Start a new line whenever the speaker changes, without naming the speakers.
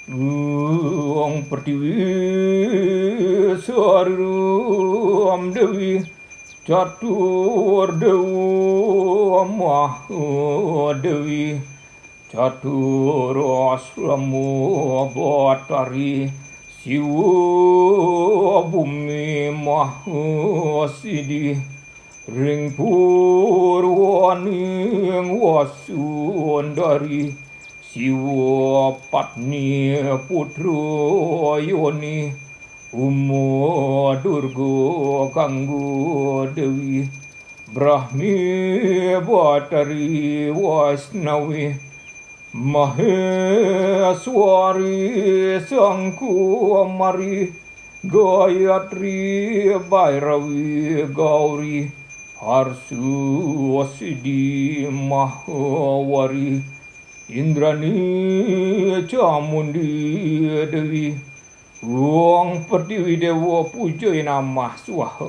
Ang Pertiwi Sarum Dewi Catur Dewa Dewi Catur Asramu Batari Siwa Bumi Mahasidi Ring Purwaning Wasundari Siwa Patni Putro Yoni Umo Durgo Kanggo Dewi Brahmi Batari Wasnawi Maheswari Sangku Mari Gayatri Bhairavi Gauri Harsu Wasidi Mahawari Indrani Chamundi Dewi Wong Pertiwi Dewa Puja Namah Swaha